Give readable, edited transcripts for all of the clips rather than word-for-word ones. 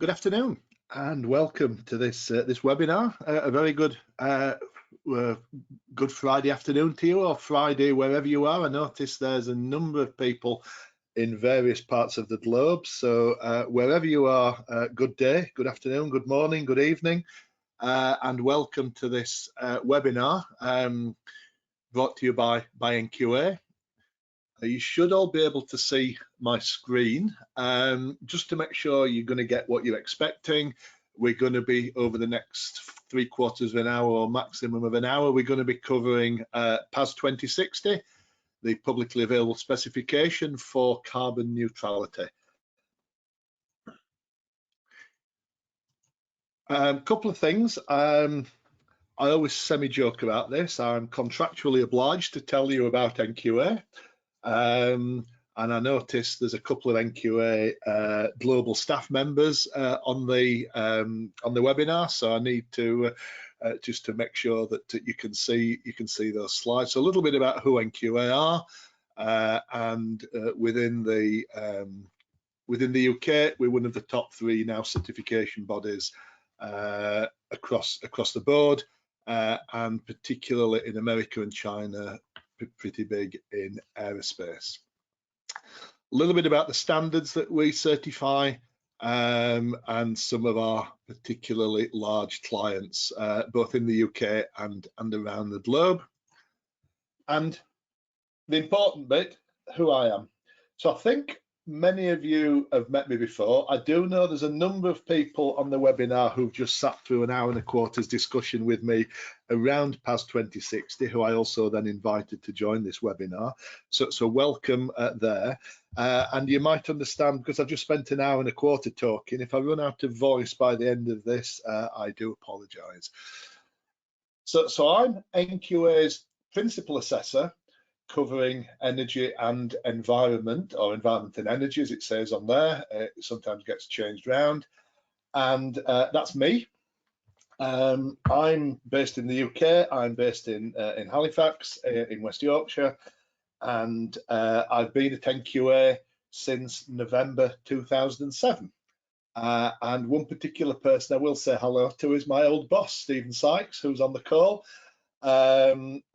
Good afternoon and welcome to this webinar. A very good good Friday afternoon to you, or Friday wherever you are. I notice there's a number of people in various parts of the globe, so wherever you are, good day, good afternoon, good morning, good evening, and welcome to this webinar brought to you by NQA. You should all be able to see my screen. Just to make sure you're going to get what you're expecting, we're going to be, over the next 3/4 of an hour or maximum of an hour, we're going to be covering PAS 2060, the publicly available specification for carbon neutrality. Couple of things. I always semi-joke about this. I'm contractually obliged to tell you about NQA. And I noticed there's a couple of NQA global staff members on the webinar, so I need to just to make sure that you can see those slides. So a little bit about who NQA are, and within the UK, we're one of the top 3 now certification bodies across the board, and particularly in America and China, pretty big in aerospace. A little bit about the standards that we certify, and some of our particularly large clients, both in the UK and around the globe. And the important bit, who I am. So I think many of you have met me before. I do know there's a number of people on the webinar who've just sat through an hour and a quarter's discussion with me around PAS 2060, who I also then invited to join this webinar. So welcome there. And you might understand, because I've just spent an hour and a quarter talking, if I run out of voice by the end of this, I do apologise. So I'm NQA's principal assessor, covering energy and environment, or environment and energy, as it says on there. It sometimes gets changed around, and that's me. I'm based in the UK. I'm based in Halifax, in West Yorkshire, and I've been at NQA since November 2007. And one particular person I will say hello to is my old boss, Stephen Sykes, who's on the call.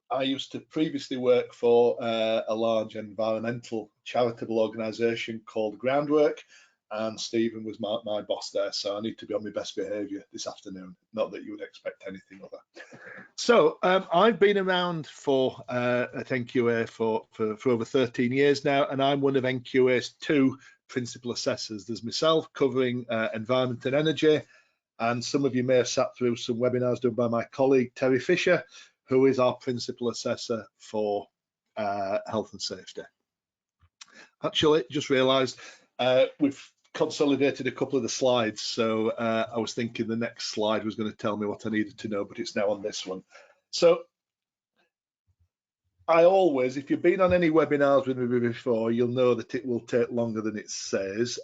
I used to previously work for a large environmental charitable organisation called Groundwork, and Stephen was my boss there, so I need to be on my best behaviour this afternoon, not that you would expect anything other. So I've been around at NQA for over 13 years now, and I'm one of NQA's 2 principal assessors. There's myself covering environment and energy, and some of you may have sat through some webinars done by my colleague Terry Fisher, who is our principal assessor for health and safety. Actually, just realised we've consolidated a couple of the slides, so I was thinking the next slide was going to tell me what I needed to know, but it's now on this one. So I always, if you've been on any webinars with me before, you'll know that it will take longer than it says.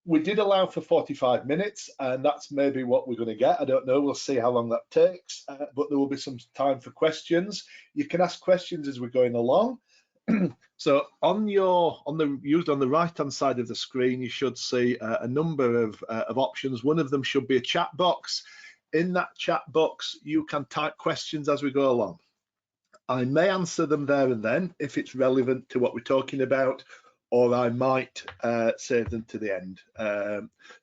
We did allow for 45 minutes, and that's maybe what we're going to get. I don't know. We'll see how long that takes, but there will be some time for questions. You can ask questions as we're going along. So on the right-hand side of the screen, you should see a number of options. One of them should be a chat box. In that chat box, you can type questions as we go along. I may answer them there and then if it's relevant to what we're talking about, or I might save them to the end.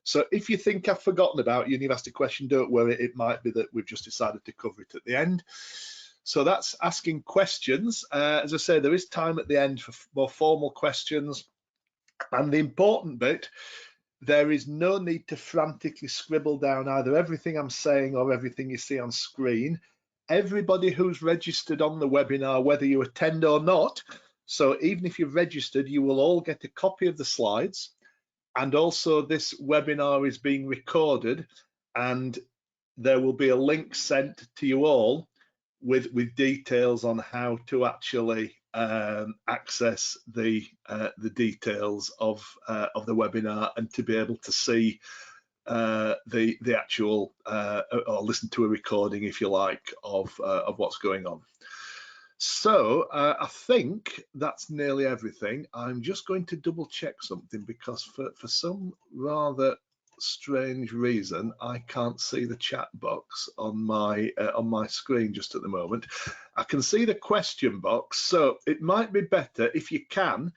So if you think I've forgotten about you and you've asked a question, don't worry, it might be that we've just decided to cover it at the end. So that's asking questions. As I say, there is time at the end for more formal questions. And the important bit, there is no need to frantically scribble down either everything I'm saying or everything you see on screen. Everybody who's registered on the webinar, whether you attend or not, so even if you've registered, you will all get a copy of the slides, and also this webinar is being recorded, and there will be a link sent to you all with details on how to actually access the details of the webinar, and to be able to see the actual or listen to a recording, if you like, of what's going on. So I think that's nearly everything. I'm just going to double check something because for some rather strange reason I can't see the chat box on my screen just at the moment. I can see the question box, so it might be better if you can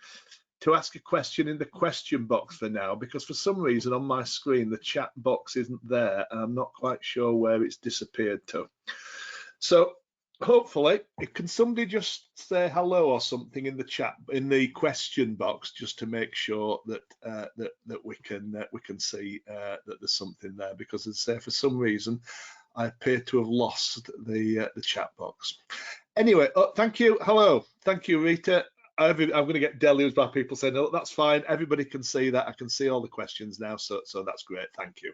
to ask a question in the question box for now, because for some reason on my screen the chat box isn't there and I'm not quite sure where it's disappeared to. So hopefully, can somebody just say hello or something in the chat, in the question box, just to make sure that that we can see that there's something there, because as I say, for some reason I appear to have lost the chat box. Anyway, thank you. Hello, thank you, Rita. I'm going to get deluged by people saying, "Oh, that's fine. Everybody can see that. I can see all the questions now, so that's great. Thank you."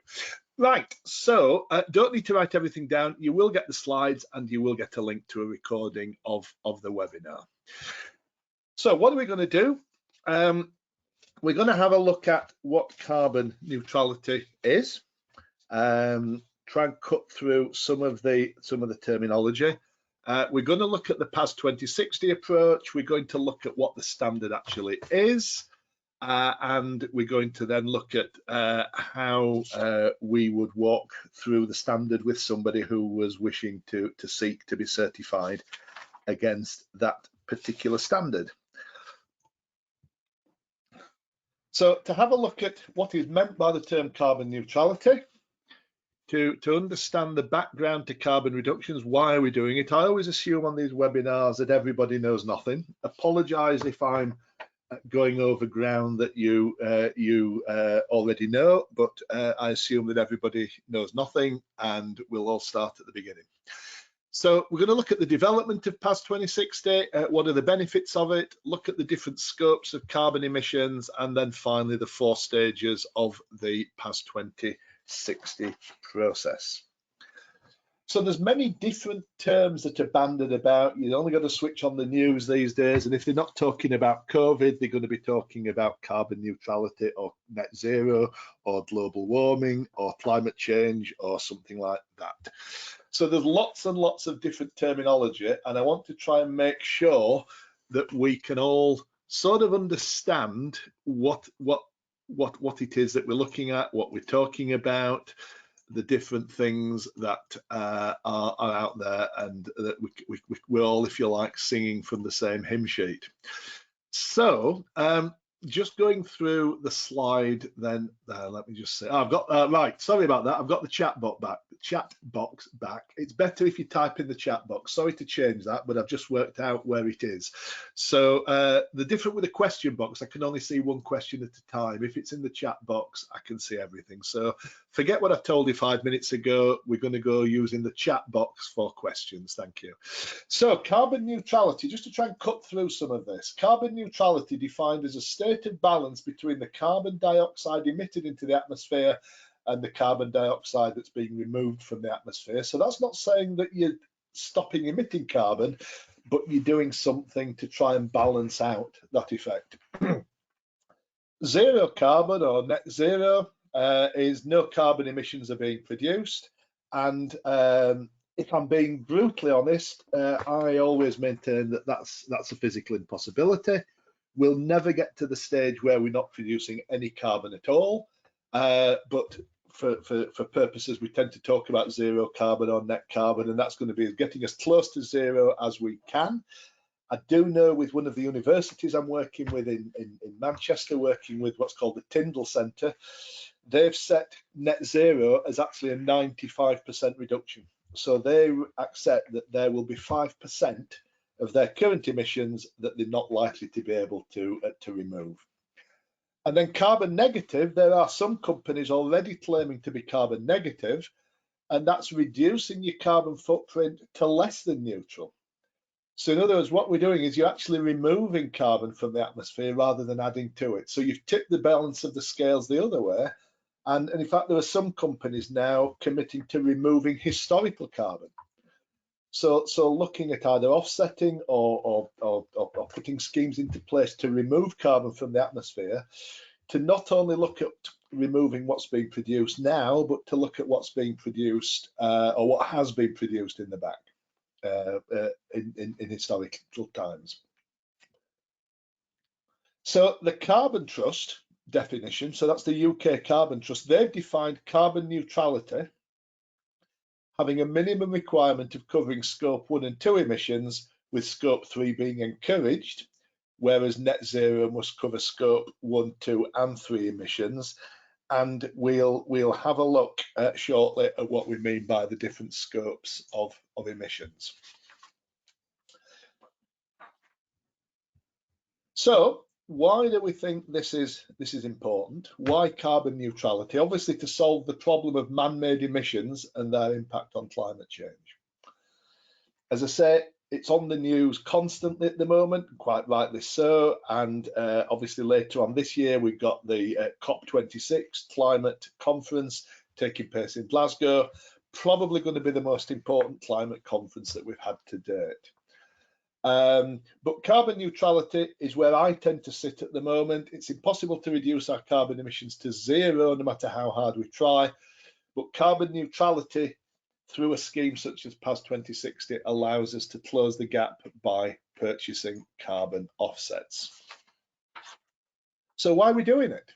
Right, so don't need to write everything down. You will get the slides and you will get a link to a recording of the webinar. So what are we going to do? We're going to have a look at what carbon neutrality is. Try and cut through some of the terminology. We're going to look at the PAS 2060 approach. We're going to look at what the standard actually is. And we're going to then look at how we would walk through the standard with somebody who was wishing to seek to be certified against that particular standard. So to have a look at what is meant by the term carbon neutrality, to understand the background to carbon reductions, why are we doing it? I always assume on these webinars that everybody knows nothing. Apologise if I'm going over ground that you already know, but I assume that everybody knows nothing, and we'll all start at the beginning. So we're going to look at the development of PAS 2060, what are the benefits of it, look at the different scopes of carbon emissions, and then finally the 4 stages of the PAS 2060 process. So there's many different terms that are bandied about. You only got to switch on the news these days, and if they're not talking about COVID, they're going to be talking about carbon neutrality or net zero or global warming or climate change or something like that. So there's lots and lots of different terminology, and I want to try and make sure that we can all sort of understand what it is that we're looking at, what we're talking about, the different things that are out there, and that we're all, if you like, singing from the same hymn sheet. So just going through the slide then, let me just say, I've got, right, sorry about that, I've got the chat box back. It's better if you type in the chat box. Sorry to change that, but I've just worked out where it is. So the different with the question box, I can only see one question at a time. If it's in the chat box, I can see everything. So forget what I told you 5 minutes ago. We're going to go using the chat box for questions. Thank you. So carbon neutrality, just to try and cut through some of this. Carbon neutrality defined as a state of balance between the carbon dioxide emitted into the atmosphere and the carbon dioxide that's being removed from the atmosphere. So that's not saying that you're stopping emitting carbon, but you're doing something to try and balance out that effect. Zero carbon or net zero is no carbon emissions are being produced. And if I'm being brutally honest, I always maintain that that's a physical impossibility. We'll never get to the stage where we're not producing any carbon at all. But for purposes, we tend to talk about zero carbon or net carbon, and that's going to be getting as close to zero as we can. I do know with one of the universities I'm working with in Manchester, working with what's called the Tyndall Centre, they've set net zero as actually a 95% reduction. So they accept that there will be 5% of their current emissions that they're not likely to be able to remove. And then carbon negative, there are some companies already claiming to be carbon negative, and that's reducing your carbon footprint to less than neutral. So in other words, what we're doing is you're actually removing carbon from the atmosphere rather than adding to it. So you've tipped the balance of the scales the other way. And in fact, there are some companies now committing to removing historical carbon. So looking at either offsetting or putting schemes into place to remove carbon from the atmosphere, to not only look at removing what's being produced now, but to look at what's being produced or what has been produced in the back. in historical times. So the Carbon Trust definition, so that's the UK Carbon Trust, they've defined carbon neutrality having a minimum requirement of covering scope 1 and 2 emissions, with scope 3 being encouraged, whereas net zero must cover scope 1, 2 and 3 emissions. And we'll have a look shortly at what we mean by the different scopes of emissions. So why do we think this is important? Why carbon neutrality? Obviously to solve the problem of man-made emissions and their impact on climate change. As I say, it's on the news constantly at the moment, quite rightly so, and obviously later on this year we've got the COP26 climate conference taking place in Glasgow, probably going to be the most important climate conference that we've had to date. But carbon neutrality is where I tend to sit at the moment. It's impossible to reduce our carbon emissions to zero no matter how hard we try, but carbon neutrality through a scheme such as PAS 2060 allows us to close the gap by purchasing carbon offsets. So why are we doing it?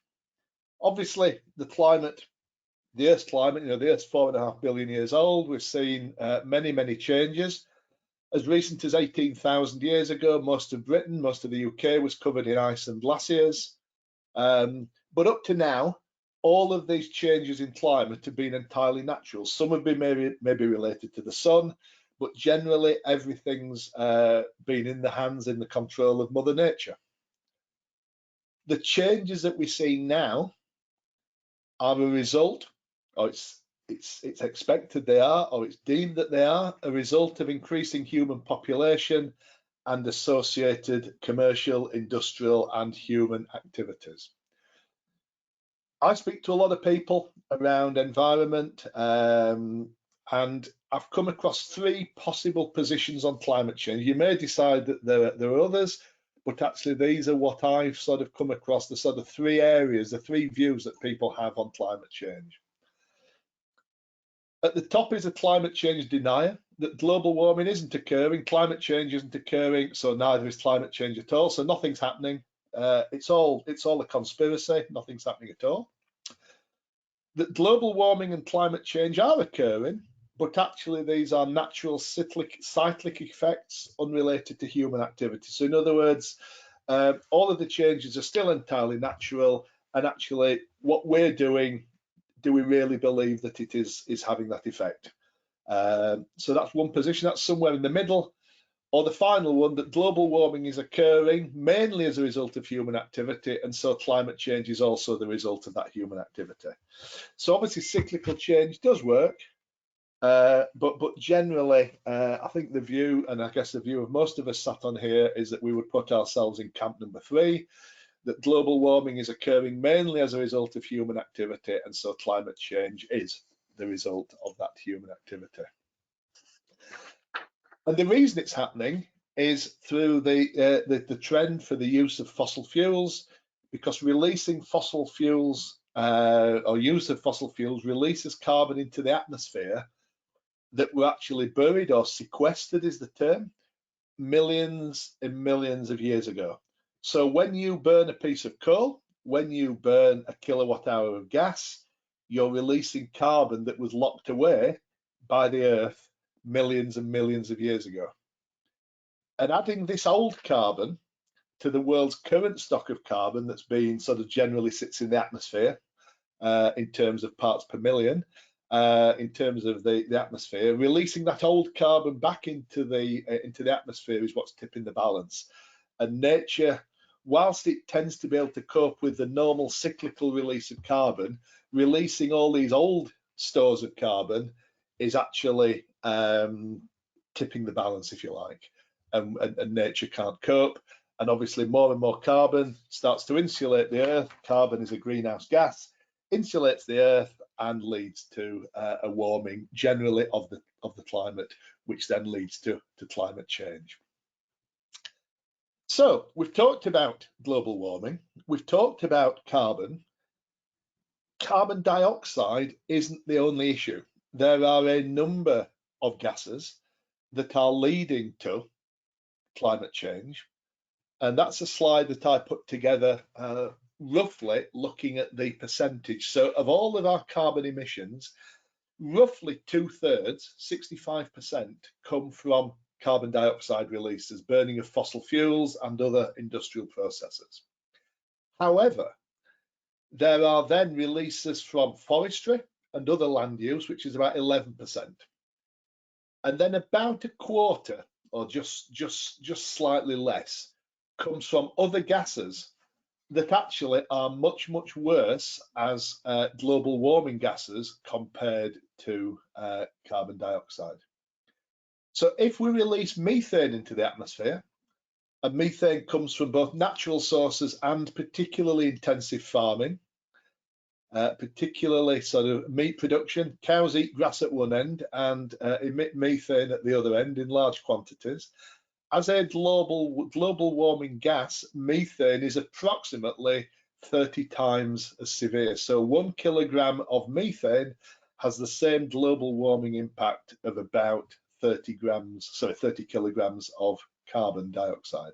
Obviously, the Earth's climate, the Earth's 4.5 billion years old. We've seen many changes. As recent as 18,000 years ago, most of Britain, most of the UK was covered in ice and glaciers. But up to now, all of these changes in climate have been entirely natural. Some have been maybe related to the sun, but generally everything's been in the hands, in the control of Mother Nature. The changes that we see now are a result, or it's expected they are, or it's deemed that they are, a result of increasing human population and associated commercial, industrial and human activities. I speak to a lot of people around environment, and I've come across 3 possible positions on climate change. You may decide that there are others, but actually these are what I've sort of come across, the sort of 3 areas, the 3 views that people have on climate change. At the top is a climate change denier, that global warming isn't occurring, climate change isn't occurring, so neither is climate change at all, so nothing's happening. It's all a conspiracy, nothing's happening at all. That global warming and climate change are occurring, but actually these are natural cyclic effects unrelated to human activity. So in other words, all of the changes are still entirely natural, and actually what we're doing, do we really believe that it is having that effect? So that's one position, that's somewhere in the middle. Or the final one, that global warming is occurring mainly as a result of human activity, and so climate change is also the result of that human activity. So obviously cyclical change does work, but generally I think the view, and I guess the view of most of us sat on here, is that we would put ourselves in camp number 3, that global warming is occurring mainly as a result of human activity, and so climate change is the result of that human activity. And the reason it's happening is through the trend for the use of fossil fuels, because releasing fossil fuels or use of fossil fuels releases carbon into the atmosphere that were actually buried, or sequestered is the term, millions and millions of years ago. So when you burn a piece of coal, when you burn a kilowatt hour of gas, you're releasing carbon that was locked away by the Earth millions and millions of years ago. And adding this old carbon to the world's current stock of carbon that's been sort of generally sits in the atmosphere in terms of parts per million, in terms of the atmosphere, releasing that old carbon back into the atmosphere is what's tipping the balance. And nature, whilst it tends to be able to cope with the normal cyclical release of carbon, releasing all these old stores of carbon is actually tipping the balance, if you like, and nature can't cope. And obviously more and more carbon starts to insulate the Earth. Carbon is a greenhouse gas, insulates the Earth and leads to a warming generally of the climate, which then leads to climate change. So we've talked about global warming, we've talked about carbon. Carbon dioxide isn't the only issue. There are a number of gases that are leading to climate change. And that's a slide that I put together roughly looking at the percentage. So of all of our carbon emissions, roughly 2/3, 65%, come from carbon dioxide releases, burning of fossil fuels and other industrial processes. However, there are then releases from forestry and other land use, which is about 11%. And then about a quarter, or just slightly less, comes from other gases that actually are much, much worse as global warming gases compared to carbon dioxide. So if we release methane into the atmosphere, and methane comes from both natural sources and particularly intensive farming, particularly sort of meat production. Cows eat grass at one end and emit methane at the other end in large quantities. As a global warming gas, methane is approximately 30 times as severe. So 1 kilogram of methane has the same global warming impact of about 30 kilograms of carbon dioxide.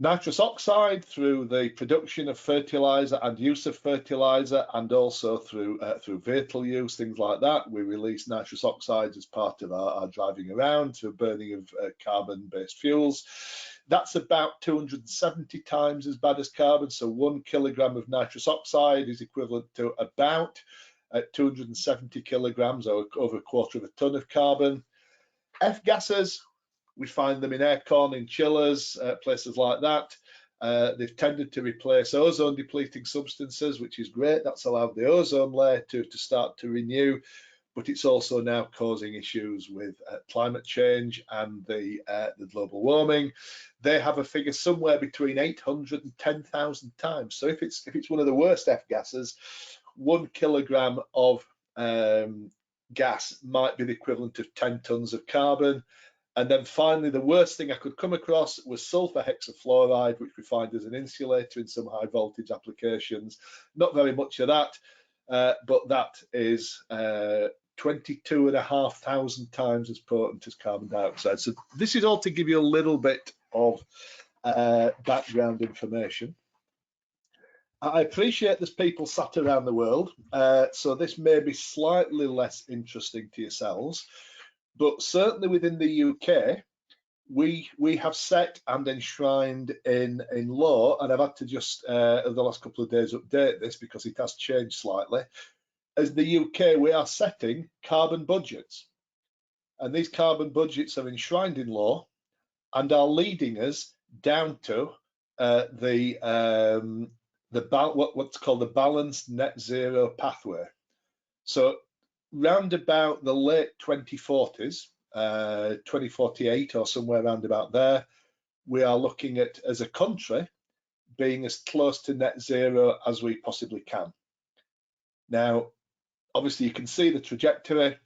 Nitrous oxide, through the production of fertilizer and use of fertilizer, and also through vehicle use, things like that, we release nitrous oxides as part of our driving around through burning of carbon-based fuels. That's about 270 times as bad as carbon. So 1 kilogram of nitrous oxide is equivalent to about 270 kilograms, or over a quarter of a ton of carbon. F gases, we find them in aircon, in chillers, places like that. They've tended to replace ozone depleting substances, which is great. That's allowed the ozone layer to start to renew, but it's also now causing issues with climate change and the global warming. They have a figure somewhere between 800 and 10,000 times. So if it's one of the worst F gases, 1 kilogram of gas might be the equivalent of 10 tons of carbon. And then finally, the worst thing I could come across was sulfur hexafluoride, which we find as an insulator in some high voltage applications. Not very much of that, but that is 22,500 times as potent as carbon dioxide. So this is all to give you a little bit of background information. I appreciate there's people sat around the world, so this may be slightly less interesting to yourselves. But certainly within the UK, we have set and enshrined in law, and I've had to just over the last couple of days update this because it has changed slightly. As the UK, we are setting carbon budgets, and these carbon budgets are enshrined in law and are leading us down to what's called the balanced net zero pathway. So round about the late 2040s, 2048 or somewhere around about there, we are looking at, as a country, being as close to net zero as we possibly can. Now, obviously you can see the trajectory,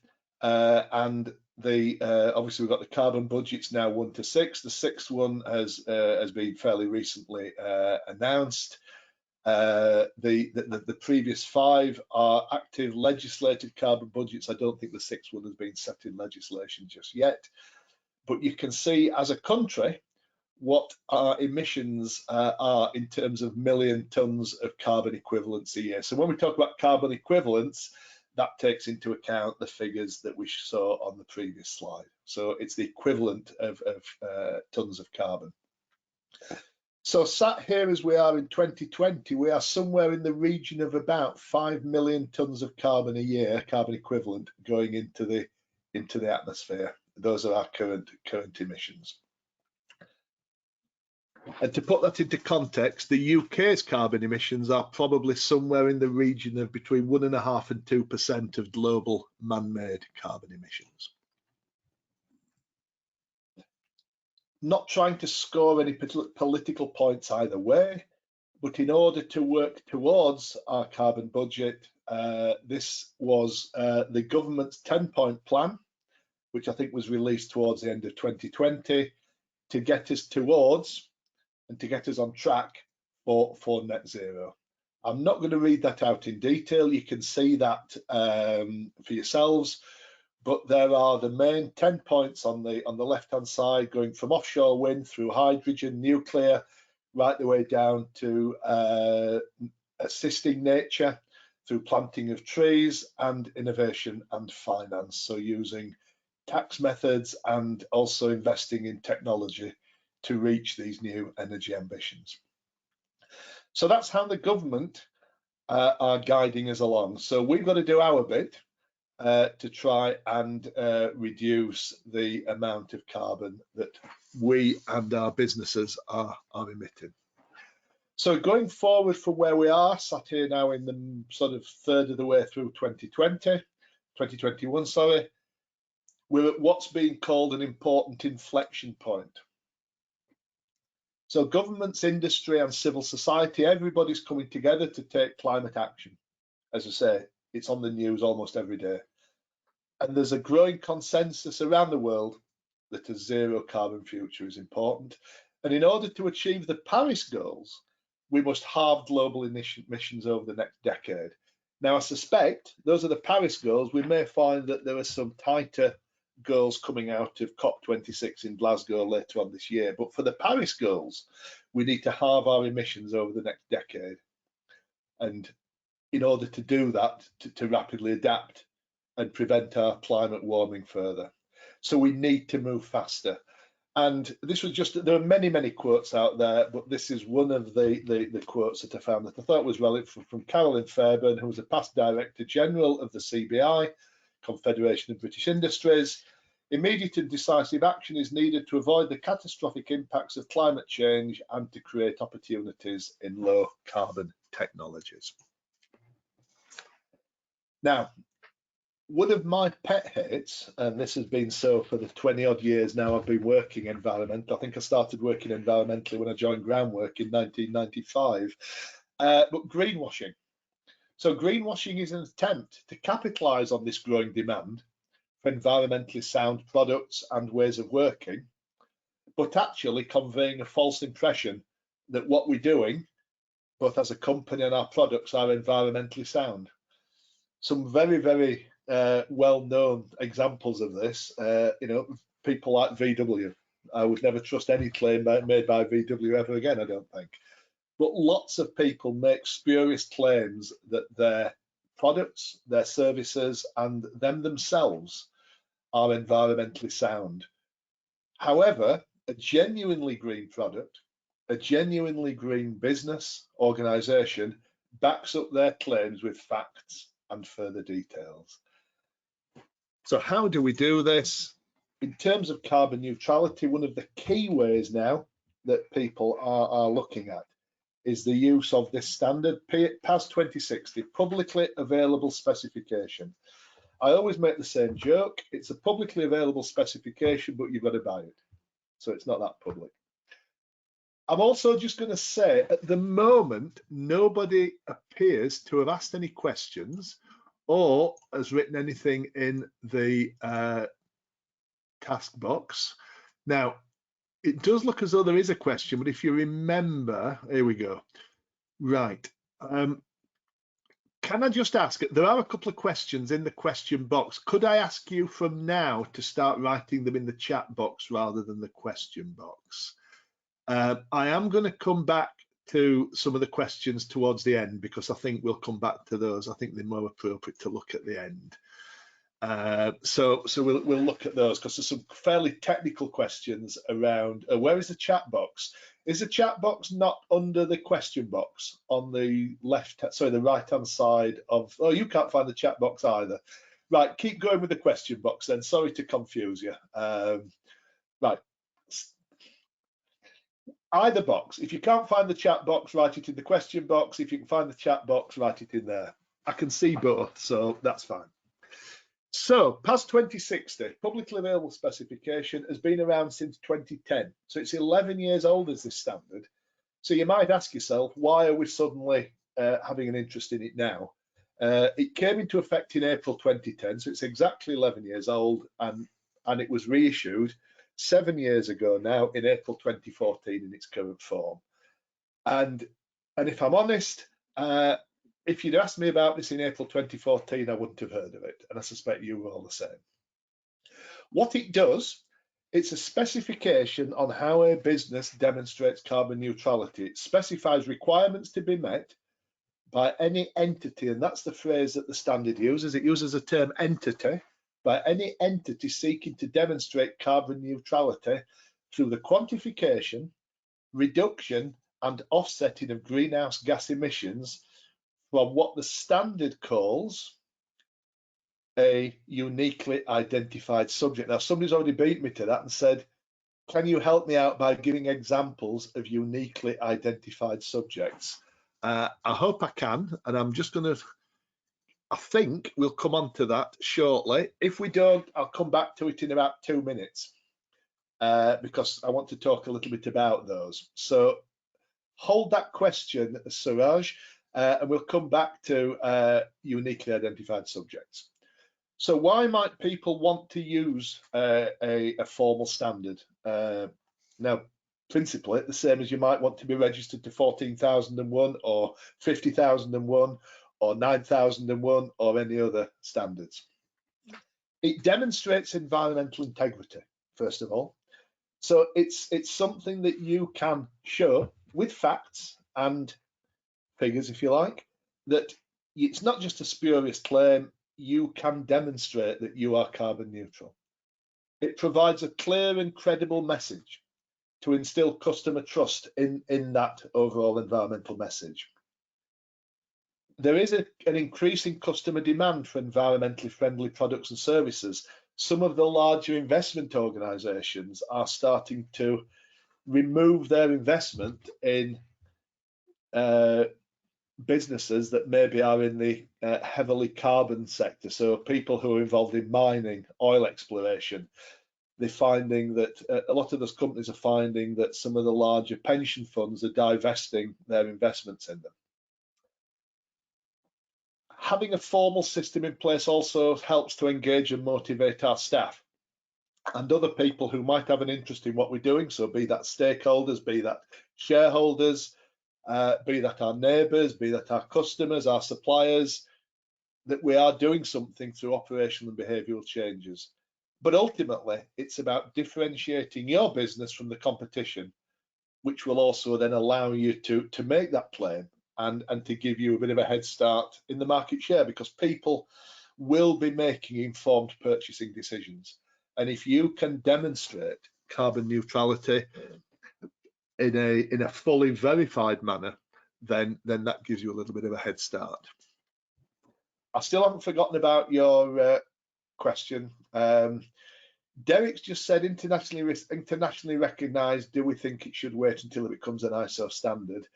and obviously we've got the carbon budgets now 1 to 6. The 6th one has been fairly recently announced. The previous 5 are active legislated carbon budgets. I don't think the 6th one has been set in legislation just yet, but you can see as a country what our emissions are in terms of million tons of carbon equivalents a year. So when we talk about carbon equivalents, that takes into account the figures that we saw on the previous slide. So it's the equivalent of tons of carbon. So sat here as we are in 2020, we are somewhere in the region of about 5 million tons of carbon a year, carbon equivalent, going into the atmosphere. Those are our current emissions. And to put that into context, the UK's carbon emissions are probably somewhere in the region of between 1.5% and 2% of global man-made carbon emissions. Not trying to score any political points either way, but in order to work towards our carbon budget, this was the government's 10-point plan, which I think was released towards the end of 2020, to get us towards and to get us on track for net zero. I'm not going to read that out in detail. You can see that for yourselves. but there are the main 10 points on the left-hand side, going from offshore wind through hydrogen, nuclear, right the way down to assisting nature through planting of trees and innovation and finance. So using tax methods and also investing in technology to reach these new energy ambitions. So that's how the government are guiding us along. So we've got to do our bit to try and reduce the amount of carbon that we and our businesses are emitting. So going forward from where we are, sat here now in the sort of third of the way through 2021, sorry, we're at what's being called an important inflection point. So governments, industry and civil society, everybody's coming together to take climate action. As I say, it's on the news almost every day. And there's a growing consensus around the world that a zero carbon future is important. And in order to achieve the Paris goals, we must halve global emissions over the next decade. Now, I suspect those are the Paris goals. We may find that there are some tighter goals coming out of COP26 in Glasgow later on this year. But for the Paris goals, we need to halve our emissions over the next decade. And in order to do that, to rapidly adapt and prevent our climate warming further. So we need to move faster. And this was just, there are many, many quotes out there, but this is one of the quotes that I found that I thought was relevant from Carolyn Fairbairn, who was a past Director General of the CBI, Confederation of British Industries. Immediate and decisive action is needed to avoid the catastrophic impacts of climate change and to create opportunities in low carbon technologies. Now, one of my pet hates, and this has been so for the 20 odd years now I've been working environmental. I think I started working environmentally when I joined Groundwork in 1995, but greenwashing. So greenwashing is an attempt to capitalise on this growing demand for environmentally sound products and ways of working, but actually conveying a false impression that what we're doing, both as a company and our products, are environmentally sound. Some very, very well-known examples of this, you know, people like VW. I would never trust any claim made by VW ever again, I don't think. But lots of people make spurious claims that their products, their services, and them themselves are environmentally sound. However, a genuinely green product, a genuinely green business organisation backs up their claims with facts and further details. So how do we do this? In terms of carbon neutrality, one of the key ways now that people are looking at is the use of this standard PAS 2060, publicly available specification. I always make the same joke. It's a publicly available specification, but you've got to buy it. So it's not that public. I'm also just going to say, at the moment, nobody appears to have asked any questions or has written anything in the task box. Now, it does look as though there is a question, but if you remember, here we go. Right. Can I just ask, there are a couple of questions in the question box. Could I ask you from now to start writing them in the chat box rather than the question box? I am going to come back to some of the questions towards the end because I think we'll come back to those. I think they're more appropriate to look at the end. So we'll look at those because there's some fairly technical questions around where is the chat box? Is the chat box not under the question box on the the right hand side of, oh, you can't find the chat box either. Right, keep going with the question box then. Sorry to confuse you. Right. Either box. If you can't find the chat box, write it in the question box. If you can find the chat box, write it in there. I can see both, so that's fine. So PAS 2060, publicly available specification, has been around since 2010. So it's 11 years old as this standard. So you might ask yourself, why are we suddenly having an interest in it now? It came into effect in April 2010, so it's exactly 11 years old, and it was reissued 7 years ago now in April 2014 in its current form. And if I'm honest, if you'd asked me about this in April 2014, I wouldn't have heard of it, and I suspect you were all the same. What it does, it's a specification on how a business demonstrates carbon neutrality. It specifies requirements to be met by any entity, and that's the phrase that the standard uses. It uses the term entity, by any entity seeking to demonstrate carbon neutrality through the quantification, reduction, and offsetting of greenhouse gas emissions from what the standard calls a uniquely identified subject. Now, somebody's already beat me to that and said, can you help me out by giving examples of uniquely identified subjects? I hope I can, and I'm just going to, I think we'll come on to that shortly. If we don't, I'll come back to it in about 2 minutes because I want to talk a little bit about those. So hold that question, Suraj, and we'll come back to uniquely identified subjects. So why might people want to use a formal standard? Now, principally, the same as you might want to be registered to 14,001 or 50,001 or 9,001 or any other standards. It demonstrates environmental integrity, first of all. So it's something that you can show with facts and figures, if you like, that it's not just a spurious claim. You can demonstrate that you are carbon neutral. It provides a clear and credible message to instill customer trust in that overall environmental message. There is an increasing customer demand for environmentally friendly products and services. Some of the larger investment organisations are starting to remove their investment in businesses that maybe are in the heavily carbon sector. So people who are involved in mining, oil exploration, they're finding that a lot of those companies are finding that some of the larger pension funds are divesting their investments in them. Having a formal system in place also helps to engage and motivate our staff and other people who might have an interest in what we're doing. So be that stakeholders, be that shareholders, be that our neighbours, be that our customers, our suppliers, that we are doing something through operational and behavioural changes. But ultimately, it's about differentiating your business from the competition, which will also then allow you to make that claim and to give you a bit of a head start in the market share, because people will be making informed purchasing decisions. And if you can demonstrate carbon neutrality in a fully verified manner, then that gives you a little bit of a head start. I still haven't forgotten about your question. Derek's just said internationally recognised. Do we think it should wait until it becomes an ISO standard?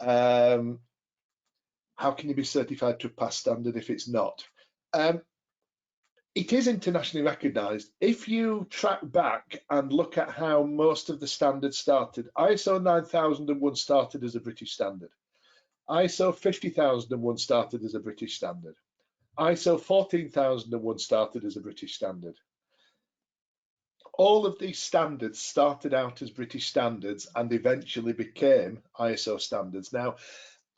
How can you be certified to pass standard if it's not? It is internationally recognised. If you track back and look at how most of the standards started, ISO 9001 started as a British standard. ISO 50001 started as a British standard. ISO 14001 started as a British standard. All of these standards started out as British standards and eventually became ISO standards. Now,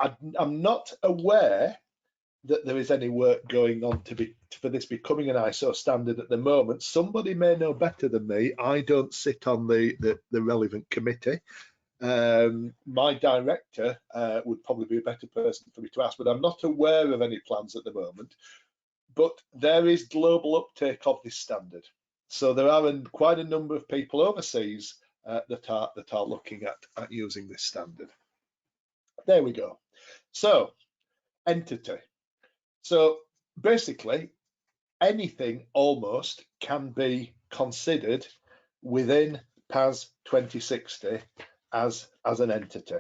I'm not aware that there is any work going on for this becoming an ISO standard at the moment. Somebody may know better than me. I don't sit on the relevant committee. My director would probably be a better person for me to ask, but I'm not aware of any plans at the moment. But there is global uptake of this standard. So there are quite a number of people overseas that are looking at using this standard. There we go. So, entity. So basically, anything almost can be considered within PAS 2060 as an entity.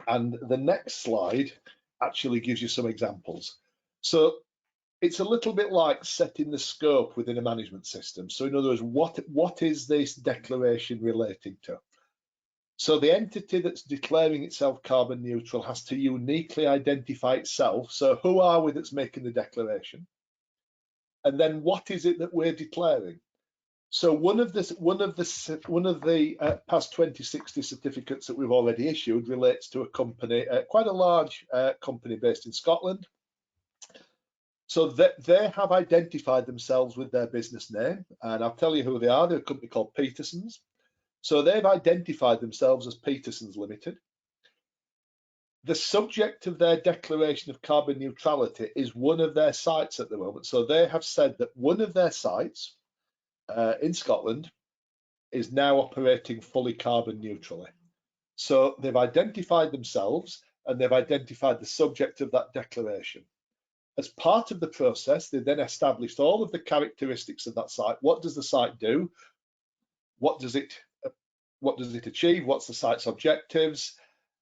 And the next slide actually gives you some examples. So it's a little bit like setting the scope within a management system. So in other words, what is this declaration relating to? So the entity that's declaring itself carbon neutral has to uniquely identify itself. So who are we that's making the declaration? And then what is it that we're declaring? So one of the PAS 2060 certificates that we've already issued relates to a company, quite a large company based in Scotland. So they have identified themselves with their business name, and I'll tell you who they are. They're a company called Peterson's. So they've identified themselves as Peterson's Limited. The subject of their declaration of carbon neutrality is one of their sites at the moment. So they have said that one of their sites in Scotland is now operating fully carbon neutrally. So they've identified themselves and they've identified the subject of that declaration. As part of the process, they then established all of the characteristics of that site. What does the site do? What does it achieve? What's the site's objectives?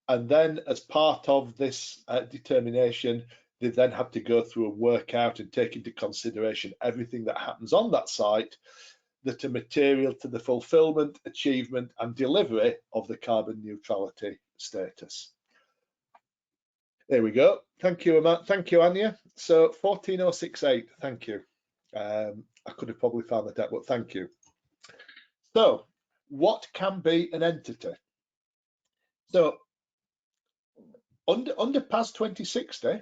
And then as part of this determination, they then have to go through and work out and take into consideration everything that happens on that site that are material to the fulfillment, achievement and delivery of the carbon neutrality status. There we go. Thank you, thank you, Anya. So 14068, thank you. I could have probably found that out, but thank you. So what can be an entity? So under PAS 2060,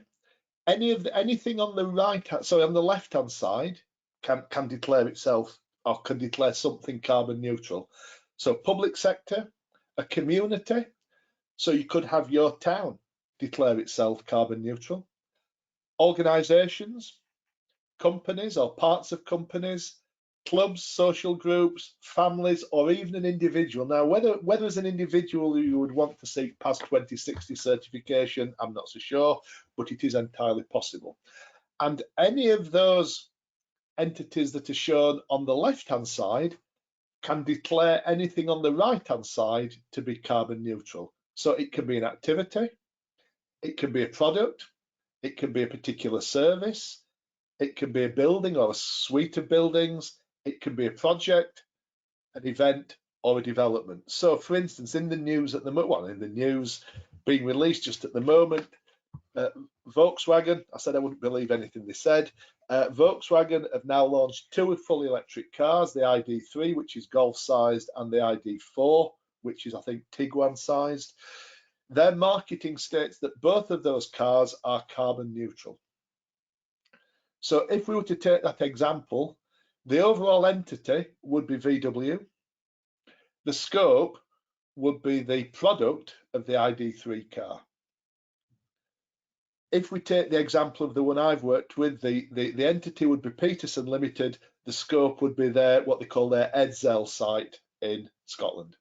anything on the on the left-hand side can declare itself or can declare something carbon neutral. So public sector, a community, so you could have your town declare itself carbon neutral. Organisations, companies or parts of companies, clubs, social groups, families, or even an individual. Now, whether as an individual you would want to seek PAS 2060 certification, I'm not so sure, but it is entirely possible. And any of those entities that are shown on the left-hand side can declare anything on the right-hand side to be carbon neutral. So it can be an activity, it can be a product, it can be a particular service, it can be a building or a suite of buildings, it can be a project, an event, or a development. So, for instance, in the news at the moment, well, in the news being released just at the moment, Volkswagen, I said I wouldn't believe anything they said. Volkswagen have now launched 2 fully electric cars, the ID3, which is Golf-sized, and the ID4, which is, I think, Tiguan-sized. Their marketing states that both of those cars are carbon neutral. So if we were to take that example, the overall entity would be VW. The scope would be the product of the ID3 car. If we take the example of the one I've worked with, the entity would be Peterson Limited. The scope would be their what they call their Edzell site in Scotland.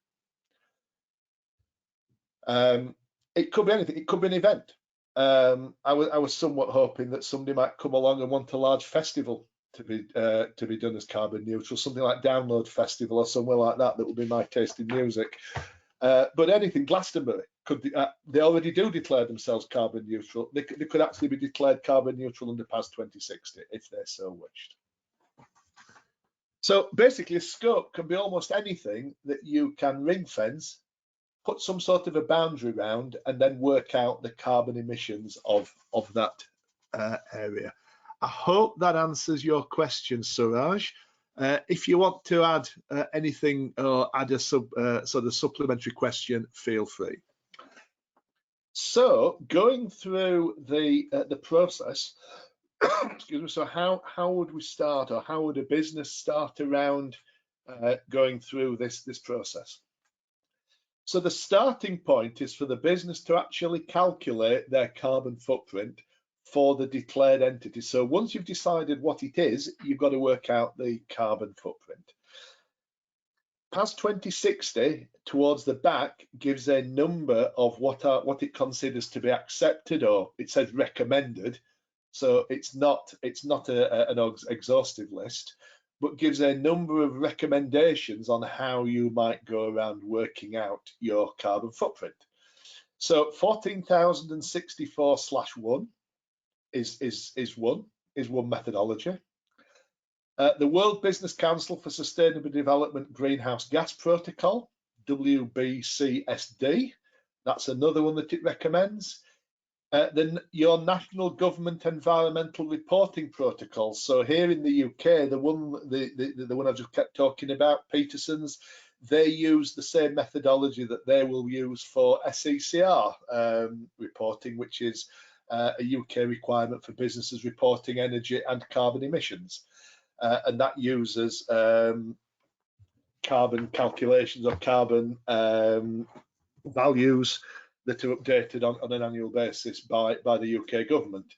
It could be anything. It could be an event. I was somewhat hoping that somebody might come along and want a large festival to be done as carbon neutral, something like Download Festival or somewhere like that. That would be my taste in music. But anything, Glastonbury could be, they already do declare themselves carbon neutral. They could actually be declared carbon neutral under PAS 2060 if they so wished. So basically, a scope can be almost anything that you can ring fence, put some sort of a boundary around, and then work out the carbon emissions of that area. I hope that answers your question, Suraj. If you want to add anything or add a sort of supplementary question, feel free. So going through the process, excuse me. So how would we start, or how would a business start around going through this process? So the starting point is for the business to actually calculate their carbon footprint for the declared entity. So once you've decided what it is, you've got to work out the carbon footprint. PAS 2060 towards the back gives a number of what it considers to be accepted, or it says recommended. So it's not an exhaustive list, but gives a number of recommendations on how you might go around working out your carbon footprint. So 14,064/1 is one methodology. The World Business Council for Sustainable Development Greenhouse Gas Protocol, WBCSD, that's another one that it recommends. Then your National Government Environmental Reporting Protocol. So here in the UK, the one I just kept talking about, Peterson's, they use the same methodology that they will use for SECR reporting, which is a UK requirement for businesses reporting energy and carbon emissions. And that uses carbon calculations or carbon values that are updated on an annual basis by the UK government.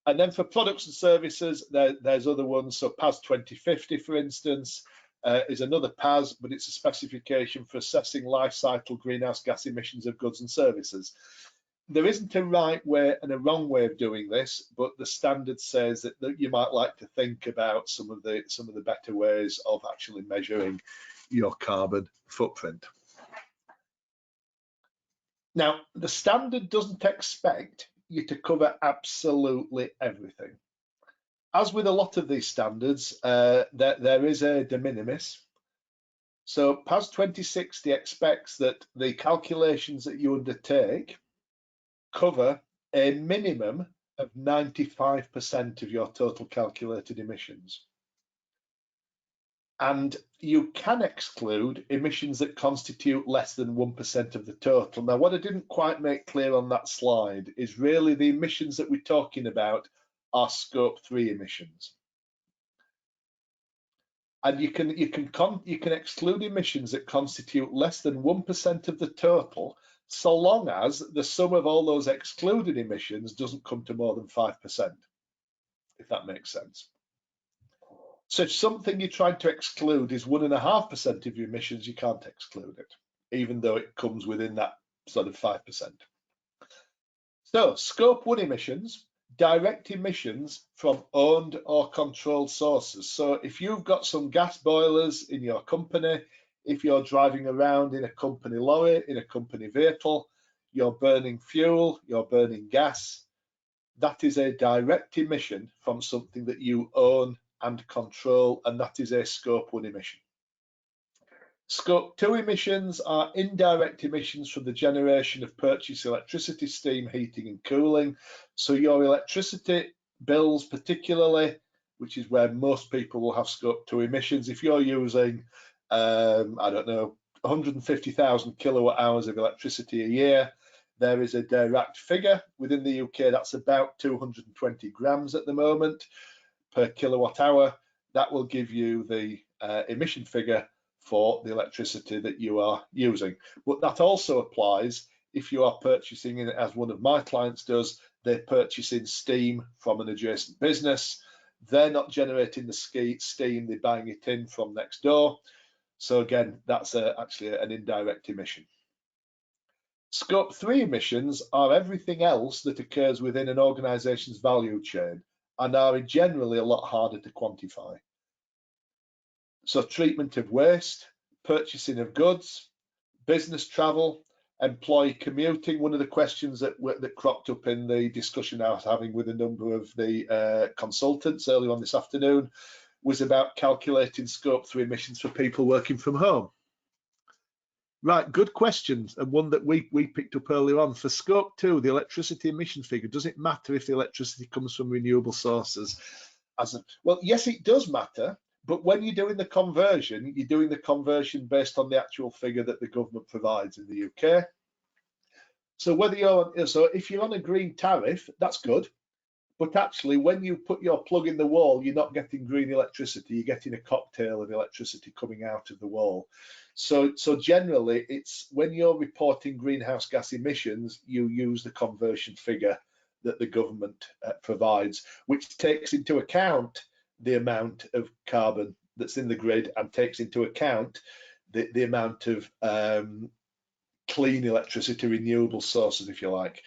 And then for products and services, there's other ones. So PAS 2050, for instance, is another PAS, but it's a specification for assessing life cycle greenhouse gas emissions of goods and services. There isn't a right way and a wrong way of doing this, but the standard says that you might like to think about some of the better ways of actually measuring your carbon footprint. Now, the standard doesn't expect you to cover absolutely everything. As with a lot of these standards, there is a de minimis. So PAS 2060 expects that the calculations that you undertake cover a minimum of 95% of your total calculated emissions. And you can exclude emissions that constitute less than 1% of the total. Now, what I didn't quite make clear on that slide is really the emissions that we're talking about are scope 3 emissions. And you can exclude emissions that constitute less than 1% of the total, so long as the sum of all those excluded emissions doesn't come to more than 5%, if that makes sense. So if something you're trying to exclude is 1.5% of your emissions, you can't exclude it, even though it comes within that sort of 5%. So scope 1 emissions, direct emissions from owned or controlled sources. So if you've got some gas boilers in your company, if you're driving around in a company lorry, in a company vehicle, you're burning fuel, you're burning gas, that is a direct emission from something that you own and control, and that is a scope 1 emission. Scope 2 emissions are indirect emissions from the generation of purchased electricity, steam, heating and cooling. So your electricity bills particularly, which is where most people will have scope 2 emissions, if you're using, I don't know, 150,000 kilowatt hours of electricity a year, there is a direct figure within the UK, that's about 220 grams at the moment per kilowatt hour. That will give you the emission figure for the electricity that you are using. But that also applies if you are purchasing it, as one of my clients does, they're purchasing steam from an adjacent business. They're not generating the steam, they're buying it in from next door. So again, that's actually an indirect emission. Scope 3 emissions are everything else that occurs within an organization's value chain and are generally a lot harder to quantify. So treatment of waste, purchasing of goods, business travel, employee commuting. One of the questions that cropped up in the discussion I was having with a number of the consultants earlier on this afternoon was about calculating scope 3 emissions for people working from home. Right, good questions, and one that we picked up earlier on. For scope 2, the electricity emission figure, does it matter if the electricity comes from renewable sources? Well, yes, it does matter, but when you're doing the conversion, you're doing the conversion based on the actual figure that the government provides in the UK. So if you're on a green tariff, that's good. But actually, when you put your plug in the wall, you're not getting green electricity, you're getting a cocktail of electricity coming out of the wall. So generally, it's when you're reporting greenhouse gas emissions, you use the conversion figure that the government provides, which takes into account the amount of carbon that's in the grid and takes into account the amount of clean electricity, renewable sources, if you like.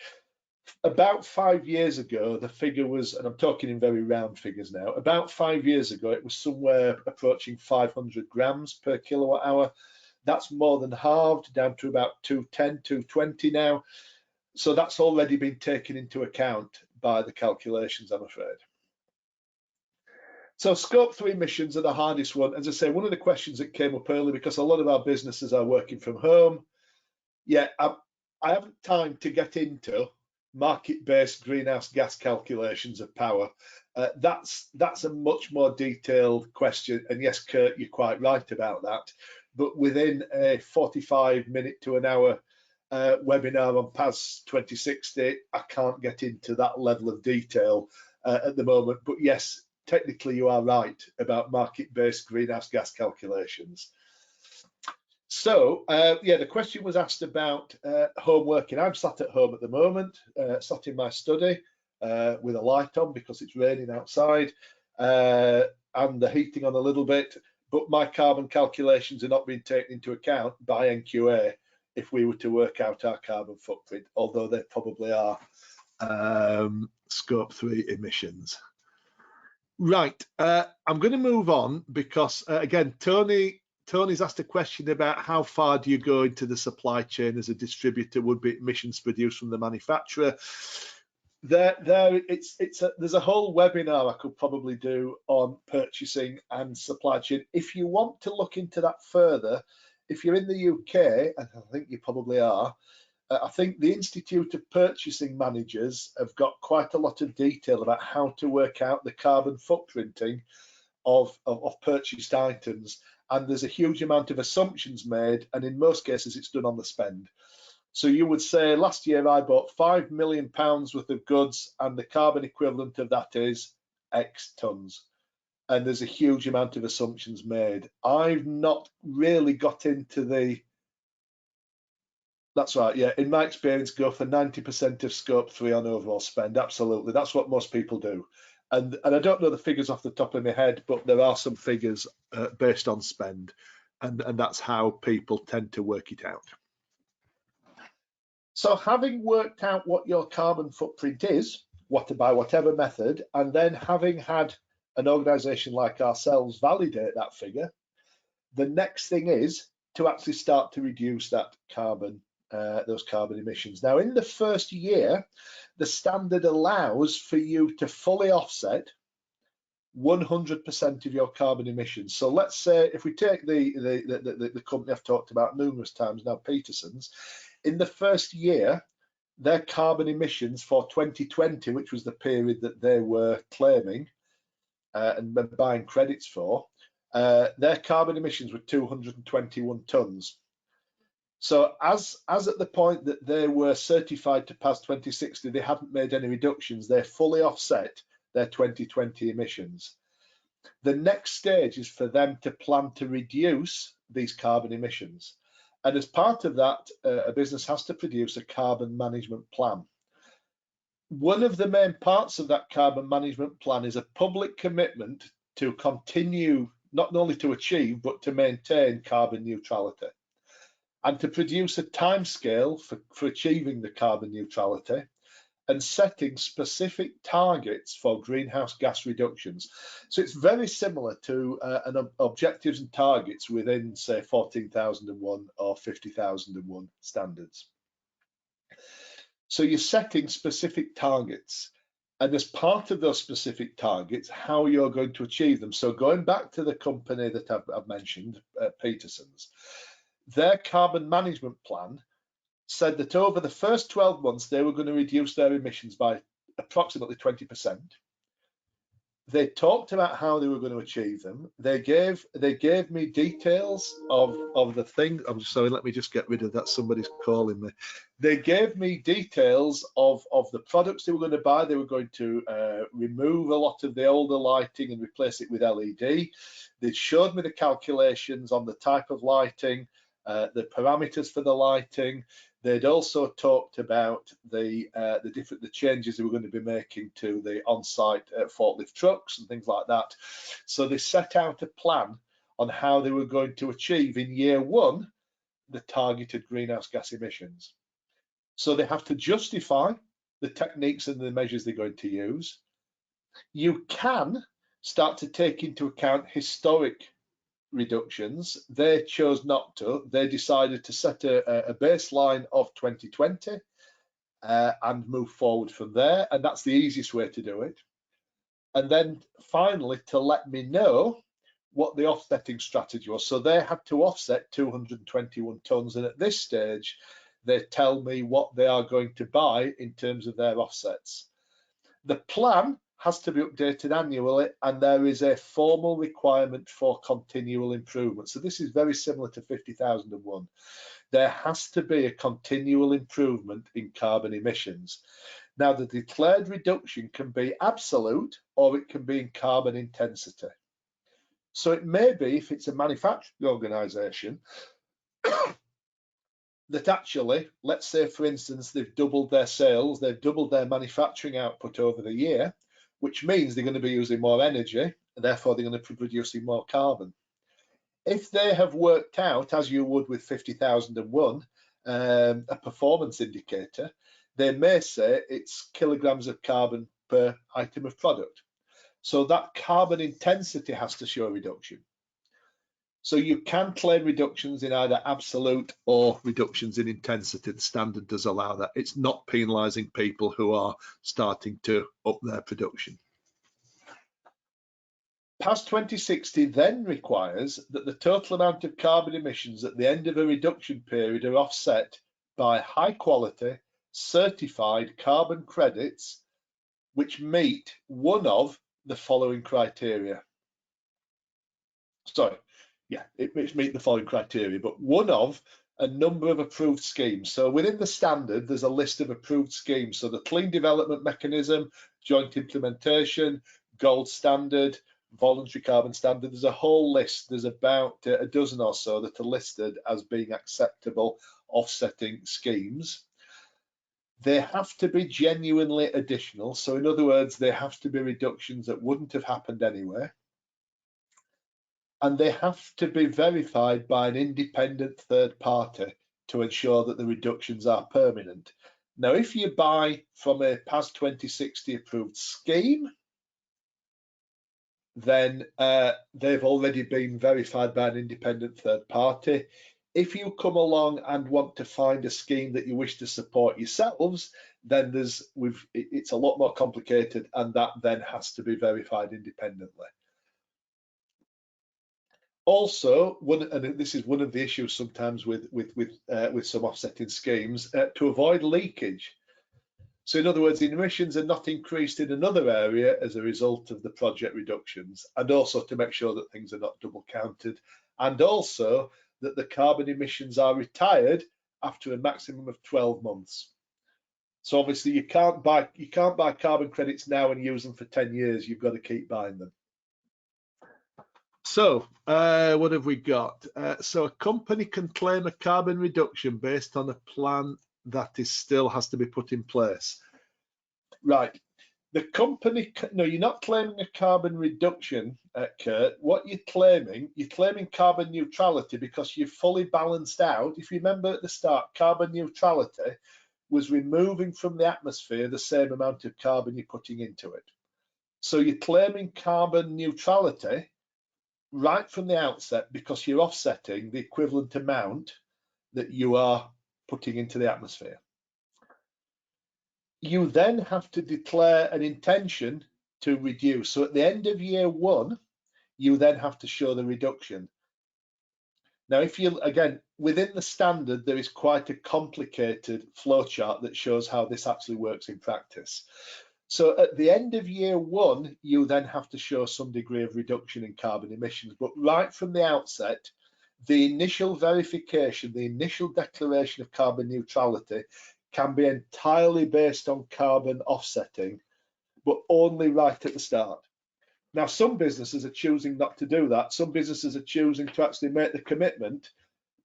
About 5 years ago, the figure was, and I'm talking in very round figures now, about 5 years ago, it was somewhere approaching 500 grams per kilowatt hour. That's more than halved, down to about 210, 220 now. So that's already been taken into account by the calculations, I'm afraid. So scope 3 emissions are the hardest one. As I say, one of the questions that came up early, because a lot of our businesses are working from home. Yeah, I haven't time to get into market-based greenhouse gas calculations of power. That's a much more detailed question. And yes, Kurt, you're quite right about that. But within a 45-minute to an hour webinar on PAS 2060. I can't get into that level of detail at the moment, but yes, technically you are right about market-based greenhouse gas calculations. So yeah, the question was asked about home working. I'm sat at home at the moment, sat in my study with a light on because it's raining outside and the heating on a little bit, but my carbon calculations are not being taken into account by NQA if we were to work out our carbon footprint, although they probably are scope 3 emissions. Right, I'm going to move on because again, Tony's asked a question about how far do you go into the supply chain as a distributor would be emissions produced from the manufacturer. There's a whole webinar I could probably do on purchasing and supply chain. If you want to look into that further, if you're in the UK, and I think you probably are, I think the Institute of Purchasing Managers have got quite a lot of detail about how to work out the carbon footprinting of purchased items. And there's a huge amount of assumptions made, and in most cases it's done on the spend. So you would say, last year I bought £5 million worth of goods and the carbon equivalent of that is X tons. And there's a huge amount of assumptions made. I've not really got into the, that's right, yeah, in my experience, go for 90% of scope 3 on overall spend. Absolutely, that's what most people do. And I don't know the figures off the top of my head, but there are some figures based on spend, and that's how people tend to work it out. So having worked out what your carbon footprint is, by whatever method, and then having had an organisation like ourselves validate that figure, the next thing is to actually start to reduce that carbon, those carbon emissions. Now, in the first year, the standard allows for you to fully offset 100% of your carbon emissions. So let's say if we take the company I've talked about numerous times now, Peterson's, in the first year, their carbon emissions for 2020, which was the period that they were claiming and buying credits for, their carbon emissions were 221 tonnes. So as at the point that they were certified to PAS 2060, they hadn't made any reductions. They fully offset their 2020 emissions. The next stage is for them to plan to reduce these carbon emissions. And as part of that, a business has to produce a carbon management plan. One of the main parts of that carbon management plan is a public commitment to continue, not only to achieve, but to maintain carbon neutrality, and to produce a timescale for achieving the carbon neutrality and setting specific targets for greenhouse gas reductions. So it's very similar to objectives and targets within, say, 14,001 or 50,001 standards. So you're setting specific targets, and as part of those specific targets, how you're going to achieve them. So going back to the company that I've mentioned, Peterson's, their carbon management plan said that over the first 12 months, they were going to reduce their emissions by approximately 20%. They talked about how they were going to achieve them. They gave me details of the thing. I'm sorry, let me just get rid of that. Somebody's calling me. They gave me details of the products they were going to buy. They were going to remove a lot of the older lighting and replace it with LED. They showed me the calculations on the type of lighting, the parameters for the lighting. They'd also talked about the changes they were going to be making to the on-site forklift trucks and things like that. So they set out a plan on how they were going to achieve in year one the targeted greenhouse gas emissions. So they have to justify the techniques and the measures they're going to use. You can start to take into account historic reductions. They chose not to. They decided to set a baseline of 2020 and move forward from there, and that's the easiest way to do it. And then finally to let me know what the offsetting strategy was. So they had to offset 221 tonnes, and at this stage they tell me what they are going to buy in terms of their offsets. The plan has to be updated annually, and there is a formal requirement for continual improvement. So this is very similar to 50,001. there has to be a continual improvement in carbon emissions. Now, the declared reduction can be absolute or it can be in carbon intensity. So it may be, if it's a manufacturing organisation, that actually, let's say, for instance, they've doubled their sales, they've doubled their manufacturing output over the year, which means they're going to be using more energy, and therefore they're going to be producing more carbon. If they have worked out, as you would with 50,001, a performance indicator, they may say it's kilograms of carbon per item of product. So that carbon intensity has to show a reduction. So you can claim reductions in either absolute or reductions in intensity. The standard does allow that. It's not penalising people who are starting to up their production. PAS 2060 then requires that the total amount of carbon emissions at the end of a reduction period are offset by high quality, certified carbon credits which meet one of the following criteria. Sorry, yeah, it meet the following criteria, but one of a number of approved schemes. So within the standard, there's a list of approved schemes. So the Clean Development Mechanism, Joint Implementation, Gold Standard, Voluntary Carbon Standard. There's a whole list. There's about a dozen or so that are listed as being acceptable offsetting schemes. They have to be genuinely additional. So in other words, they have to be reductions that wouldn't have happened anyway. And they have to be verified by an independent third party to ensure that the reductions are permanent. Now, if you buy from a PAS 2060 approved scheme, then they've already been verified by an independent third party. If you come along and want to find a scheme that you wish to support yourselves, then it's a lot more complicated, and that then has to be verified independently. Also, and this is one of the issues sometimes with some offsetting schemes, to avoid leakage. So in other words, the emissions are not increased in another area as a result of the project reductions, and also to make sure that things are not double counted, and also that the carbon emissions are retired after a maximum of 12 months. So obviously you can't buy carbon credits now and use them for 10 years. You've got to keep buying them. So what have we got? So a company can claim a carbon reduction based on a plan that still has to be put in place. Right. The company, no, you're not claiming a carbon reduction, Kurt. What you're claiming carbon neutrality because you've fully balanced out. If you remember at the start, carbon neutrality was removing from the atmosphere the same amount of carbon you're putting into it. So you're claiming carbon neutrality right from the outset because you're offsetting the equivalent amount that you are putting into the atmosphere. You then have to declare an intention to reduce. So at the end of year one, you then have to show the reduction. Now, if you, again, within the standard, there is quite a complicated flowchart that shows how this actually works in practice. So at the end of year one, you then have to show some degree of reduction in carbon emissions. But right from the outset, the initial verification, the initial declaration of carbon neutrality can be entirely based on carbon offsetting, but only right at the start. Now, some businesses are choosing not to do that. Some businesses are choosing to actually make the commitment,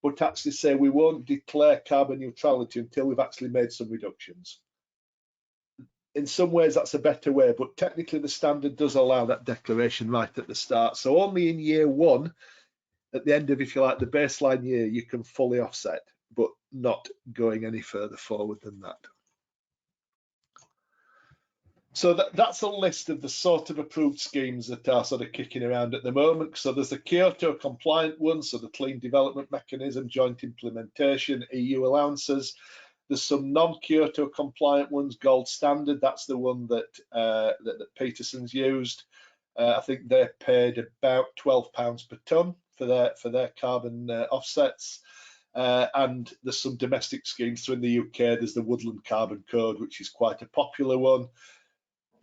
but actually say we won't declare carbon neutrality until we've actually made some reductions. In some ways, that's a better way, but technically the standard does allow that declaration right at the start. So only in year one, at the end of, if you like, the baseline year, you can fully offset, but not going any further forward than that. So that's a list of the sort of approved schemes that are sort of kicking around at the moment. So there's the Kyoto compliant ones, so the Clean Development Mechanism, Joint Implementation, EU allowances. There's some non-Kyoto compliant ones, Gold Standard. That's the one that Peterson's used. I think they're paid about £12 per tonne for their carbon offsets. And there's some domestic schemes. So in the UK, there's the Woodland Carbon Code, which is quite a popular one.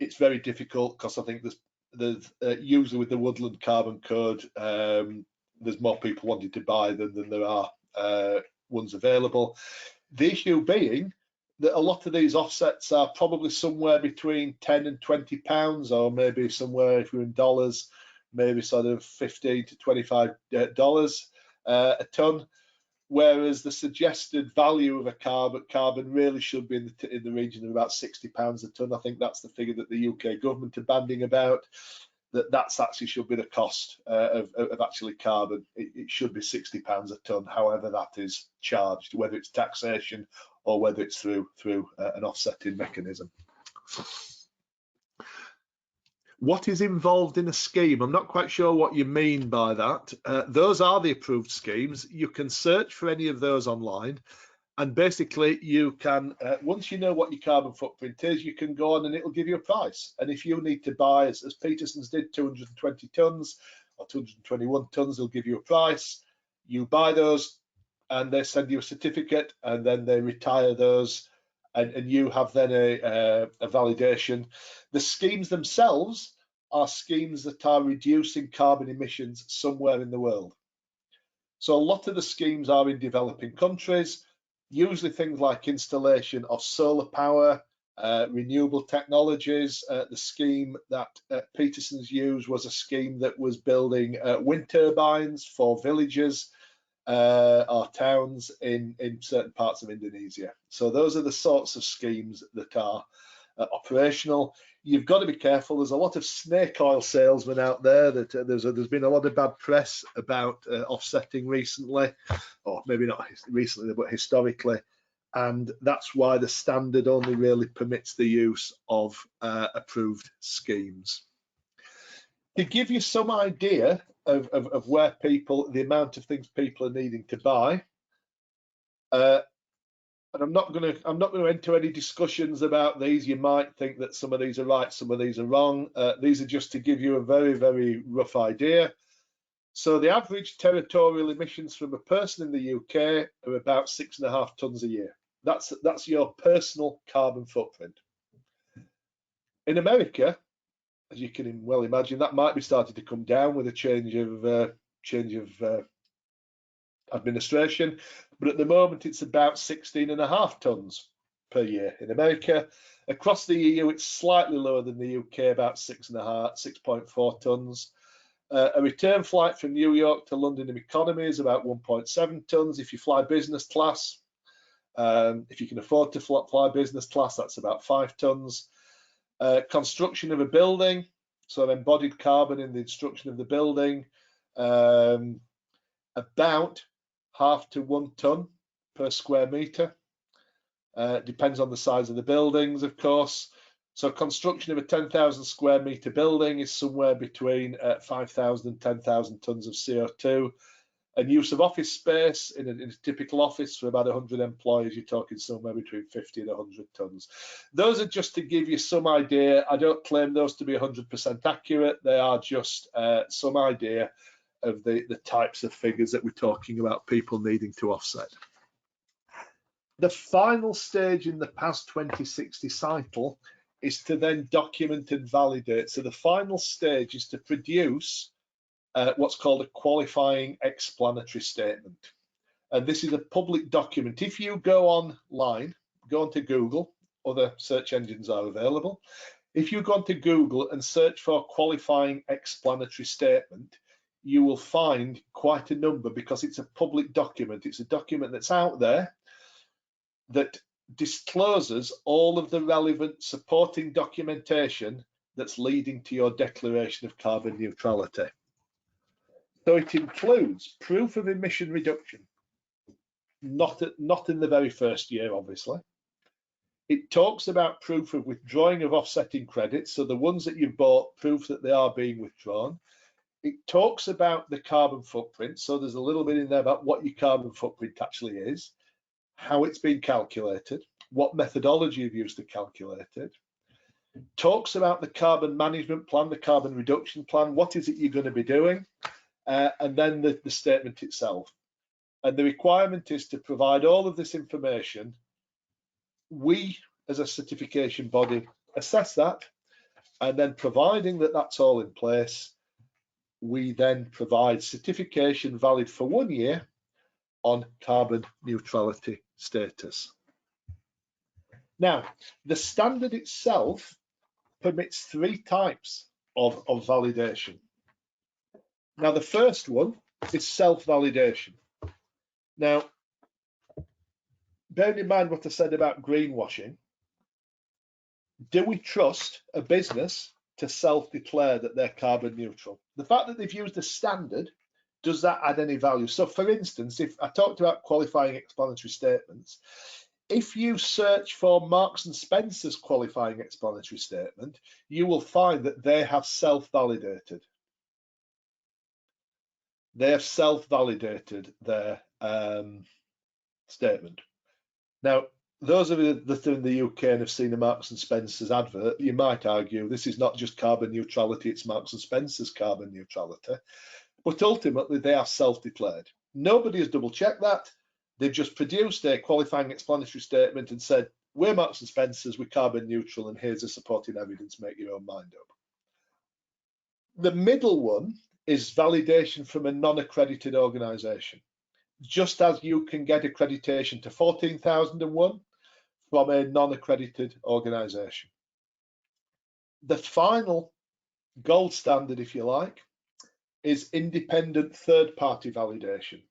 It's very difficult because I think there's usually with the Woodland Carbon Code, there's more people wanting to buy them than there are ones available. The issue being that a lot of these offsets are probably somewhere between 10 and 20 pounds, or maybe somewhere, if you're in dollars, maybe sort of 15 to 25 dollars a ton, whereas the suggested value of a carbon really should be in the region of about 60 pounds a ton. I think that's the figure that the UK government are banding about. That's actually should be the cost of actually carbon. It should be 60 pounds a ton, however that is charged, whether it's taxation or whether it's through an offsetting mechanism. What is involved in a scheme? I'm not quite sure what you mean by that. Those are the approved schemes. You can search for any of those online, and basically you can, once you know what your carbon footprint is, you can go on and it'll give you a price. And if you need to buy, as Peterson's did, 220 tons or 221 tons, they'll give you a price. You buy those and they send you a certificate, and then they retire those, and you have then a validation. The schemes themselves are schemes that are reducing carbon emissions somewhere in the world. So a lot of the schemes are in developing countries, usually things like installation of solar power, renewable technologies. The scheme that Peterson's used was a scheme that was building wind turbines for villages or towns in certain parts of Indonesia. So those are the sorts of schemes that are operational. You've got to be careful. There's a lot of snake oil salesmen out there. That there's been a lot of bad press about offsetting recently, or maybe not recently, but historically, and that's why the standard only really permits the use of approved schemes. To give you some idea of where people, the amount of things people are needing to buy, and I'm not going to enter any discussions about these. You might think that some of these are right, some of these are wrong. These are just to give you a very, very rough idea. So the average territorial emissions from a person in the UK are about 6.5 tons a year. That's your personal carbon footprint. In America, as you can well imagine, that might be starting to come down with a change of administration, but at the moment it's about 16.5 tons per year in America. Across the EU, it's slightly lower than the UK, about 6.4 tons. A return flight from New York to London in economy is about 1.7 tons. If you fly business class, if you can afford to fly business class, that's about 5 tons. Construction of a building, so embodied carbon in the construction of the building, about 0.5 to 1 ton per square metre. Depends on the size of the buildings, of course. So construction of a 10,000 square metre building is somewhere between 5,000 and 10,000 tonnes of CO2. And use of office space in a typical office for about 100 employees, you're talking somewhere between 50 and 100 tonnes. Those are just to give you some idea. I don't claim those to be 100% accurate. They are just some idea of the types of figures that we're talking about people needing to offset. The final stage in the PAS 2060 cycle is to then document and validate. So the final stage is to produce what's called a qualifying explanatory statement. And this is a public document. If you go online, go onto Google, other search engines are available. If you go onto Google and search for qualifying explanatory statement, you will find quite a number, because it's a public document. It's a document that's out there that discloses all of the relevant supporting documentation that's leading to your declaration of carbon neutrality. So it includes proof of emission reduction, not in the very first year, obviously. It talks about proof of withdrawing of offsetting credits, so the ones that you've bought, proof that they are being withdrawn. It talks about the carbon footprint, so there's a little bit in there about what your carbon footprint actually is, how it's been calculated, what methodology you've used to calculate it. Talks about the carbon management plan, the carbon reduction plan, what is it you're going to be doing, and then the statement itself. And the requirement is to provide all of this information. We, as a certification body, assess that, and then providing that that's all in place, we then provide certification valid for 1 year, on carbon neutrality status. Now, the standard itself permits 3 types of validation. Now, the first one is self-validation. Now, bearing in mind what I said about greenwashing, do we trust a business to self-declare that they're carbon neutral? The fact that they've used a standard, does that add any value? So, for instance, if I talked about qualifying explanatory statements, if you search for Marks and Spencer's qualifying explanatory statement, you will find that they have self-validated. They have self-validated their statement. Now, those of you that are in the UK and have seen the Marks and Spencer's advert, you might argue this is not just carbon neutrality, it's Marks and Spencer's carbon neutrality. But ultimately, they are self-declared. Nobody has double-checked that. They've just produced a qualifying explanatory statement and said, we're Marks and Spencer's, we're carbon neutral, and here's the supporting evidence, make your own mind up. The middle one is validation from a non-accredited organisation. Just as you can get accreditation to 14,001 from a non-accredited organisation. The final gold standard, if you like, is independent third-party validation.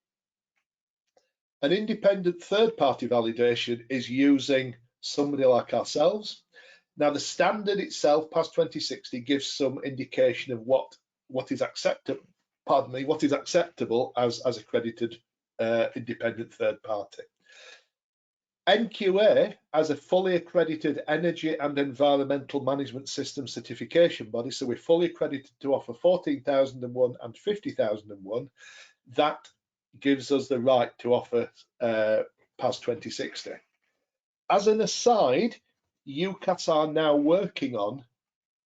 An independent third-party validation is using somebody like ourselves. Now, the standard itself, PAS 2060, gives some indication of what is acceptable. Pardon me, what is acceptable as accredited independent third party. NQA, as a fully accredited energy and environmental management system certification body, so we're fully accredited to offer 14,001 and 50,001. That gives us the right to offer PAS 2060. As an aside, UCAS are now working on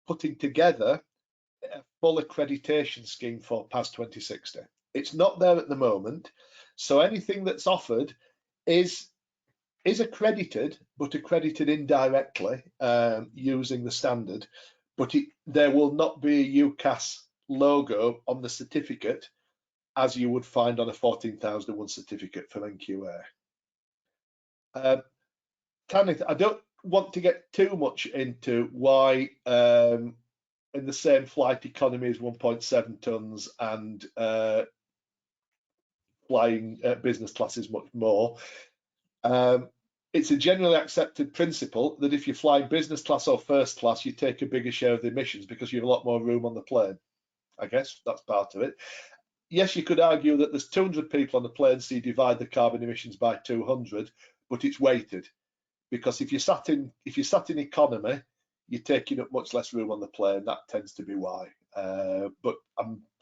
putting together a full accreditation scheme for PAS 2060. It's not there at the moment, so anything that's offered is accredited, but accredited indirectly using the standard. But there will not be a UCAS logo on the certificate as you would find on a 14,001 certificate from NQA. Tanith, I don't want to get too much into why in the same flight economy is 1.7 tons and flying business class is much more. It's a generally accepted principle that if you fly business class or first class, you take a bigger share of the emissions because you have a lot more room on the plane. I guess that's part of it. Yes, you could argue that there's 200 people on the plane, so you divide the carbon emissions by 200, but it's weighted because if you're sat in economy, you're taking up much less room on the plane. That tends to be why. But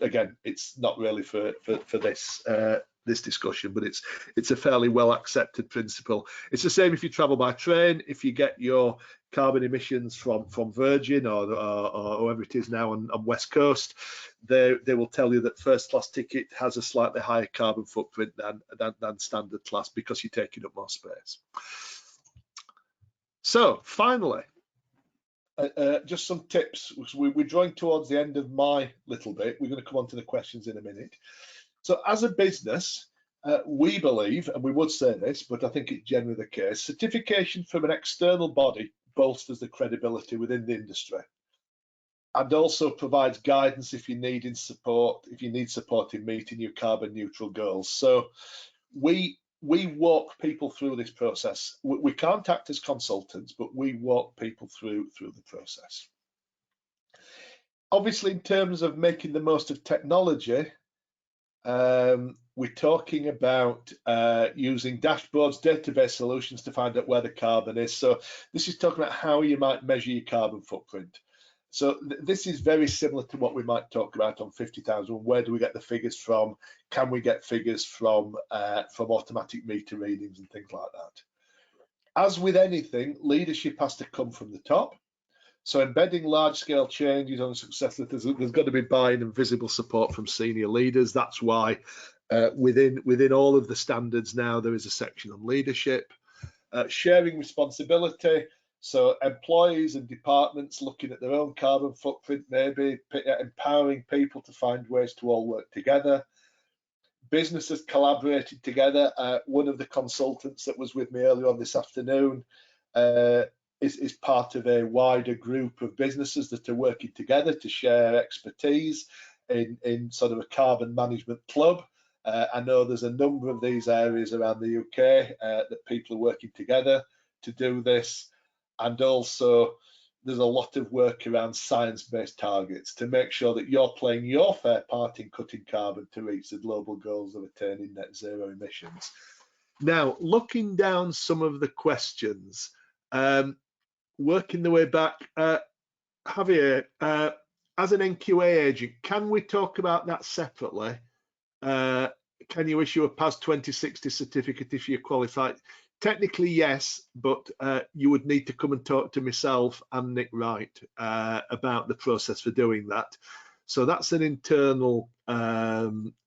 again, it's not really for this discussion, but it's a fairly well accepted principle. It's the same if you travel by train. If you get your carbon emissions from Virgin or whoever it is now on West Coast, they will tell you that first class ticket has a slightly higher carbon footprint than standard class because you're taking up more space. So finally, just some tips. We're drawing towards the end of my little bit. We're going to come on to the questions in a minute. So as a business, we believe, and we would say this, but I think it's generally the case, certification from an external body bolsters the credibility within the industry and also provides guidance if you need support in meeting your carbon neutral goals. So we walk people through this process. We can't act as consultants, but we walk people through the process. Obviously, in terms of making the most of technology, we're talking about using dashboards, database solutions to find out where the carbon is. So this is talking about how you might measure your carbon footprint. So this is very similar to what we might talk about on 50,000. Where do we get the figures from? Can we get figures from automatic meter readings and things like that? As with anything, leadership has to come from the top. So embedding large-scale changes on success, there's got to be buy-in and visible support from senior leaders. That's why within all of the standards now there is a section on leadership, sharing responsibility. So employees and departments looking at their own carbon footprint, maybe empowering people to find ways to all work together. businesses collaborated together. One of the consultants that was with me earlier on this afternoon is part of a wider group of businesses that are working together to share expertise in sort of a carbon management club. I know there's a number of these areas around the UK that people are working together to do this, and also there's a lot of work around science-based targets to make sure that you're playing your fair part in cutting carbon to reach the global goals of attaining net zero emissions. Now, looking down some of the questions, working the way back, Javier, as an NQA agent, can we talk about that separately? Can you issue a PAS 2060 certificate if you're qualified? Technically, yes, but you would need to come and talk to myself and Nick Wright about the process for doing that. So that's an internal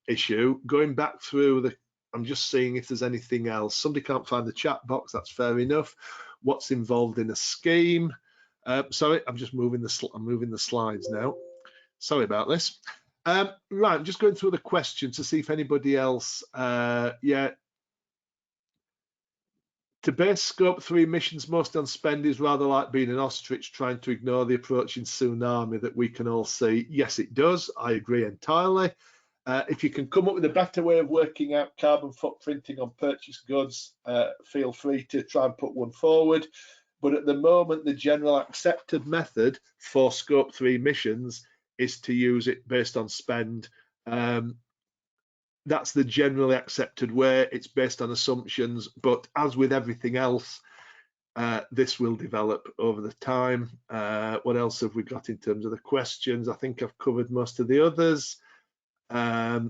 issue. Going back through the, I'm just seeing if there's anything else. Somebody can't find the chat box, that's fair enough. What's involved in a scheme? Sorry, I'm just moving the slides now. Sorry about this. Right, I'm just going through the questions to see if anybody else, yeah. To base scope 3 emissions mostly on spend is rather like being an ostrich trying to ignore the approaching tsunami that we can all see. Yes, it does. I agree entirely. If you can come up with a better way of working out carbon footprinting on purchased goods, feel free to try and put one forward. But at the moment, the general accepted method for scope 3 emissions is to use it based on spend. That's the generally accepted way. It's based on assumptions, but as with everything else, this will develop over the time. What else have we got in terms of the questions? I think I've covered most of the others. Right.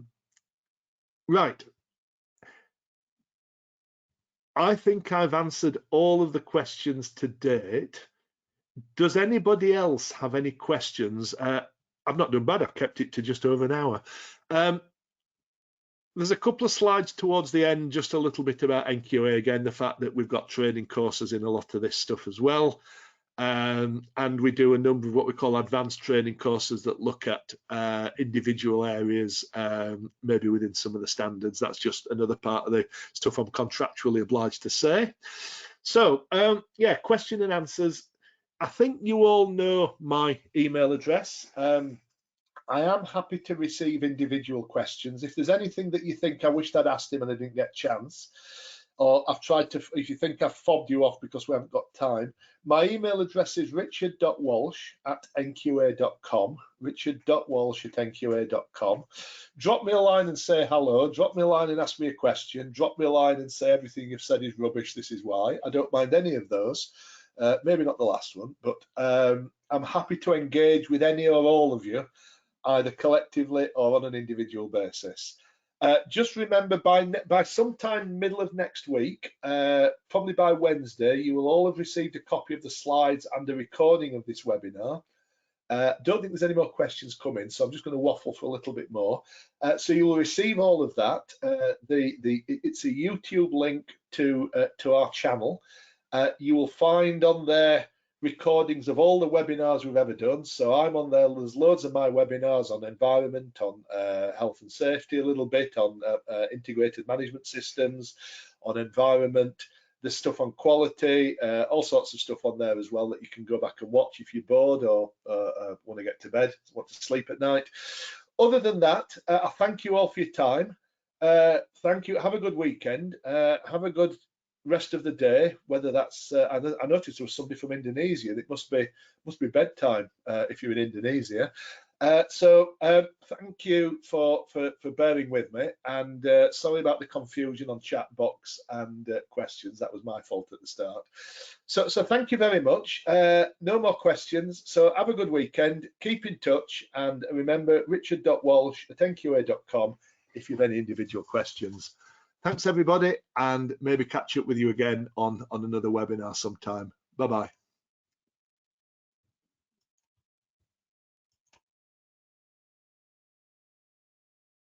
I think I've answered all of the questions to date. Does anybody else have any questions? I've not done bad. I've kept it to just over an hour. There's a couple of slides towards the end, just a little bit about NQA again, the fact that we've got training courses in a lot of this stuff as well. And we do a number of what we call advanced training courses that look at individual areas, maybe within some of the standards. That's just another part of the stuff I'm contractually obliged to say. So, yeah, question and answers. I think you all know my email address. I am happy to receive individual questions. If there's anything that you think I wished I'd asked him and I didn't get a chance, or I've tried to, if you think I've fobbed you off because we haven't got time, my email address is richard.walsh@nqa.com, richard.walsh@nqa.com. Drop me a line and say hello, drop me a line and ask me a question, drop me a line and say everything you've said is rubbish, this is why. I don't mind any of those. Maybe not the last one, but I'm happy to engage with any or all of you, either collectively or on an individual basis. Just remember, by sometime middle of next week, probably by Wednesday, you will all have received a copy of the slides and a recording of this webinar. Don't think there's any more questions coming, so I'm just going to waffle for a little bit more. So you will receive all of that. It's a YouTube link to our channel. You will find on there recordings of all the webinars we've ever done. So I'm on there. There's loads of my webinars on environment, on health and safety, a little bit on integrated management systems, on environment. There's stuff on quality, all sorts of stuff on there as well that you can go back and watch if you're bored or want to get to bed, want to sleep at night. Other than that, I thank you all for your time. Thank you. Have a good weekend. Have a good rest of the day, whether that's I noticed there was somebody from Indonesia. It must be bedtime if you're in Indonesia. So thank you for bearing with me, and sorry about the confusion on chat box and questions. That was my fault at the start. So thank you very much. No more questions, so have a good weekend, keep in touch, and remember richard.walsh@nqa.com if you have any individual questions. Thanks everybody, and maybe catch up with you again on another webinar sometime. Bye-bye.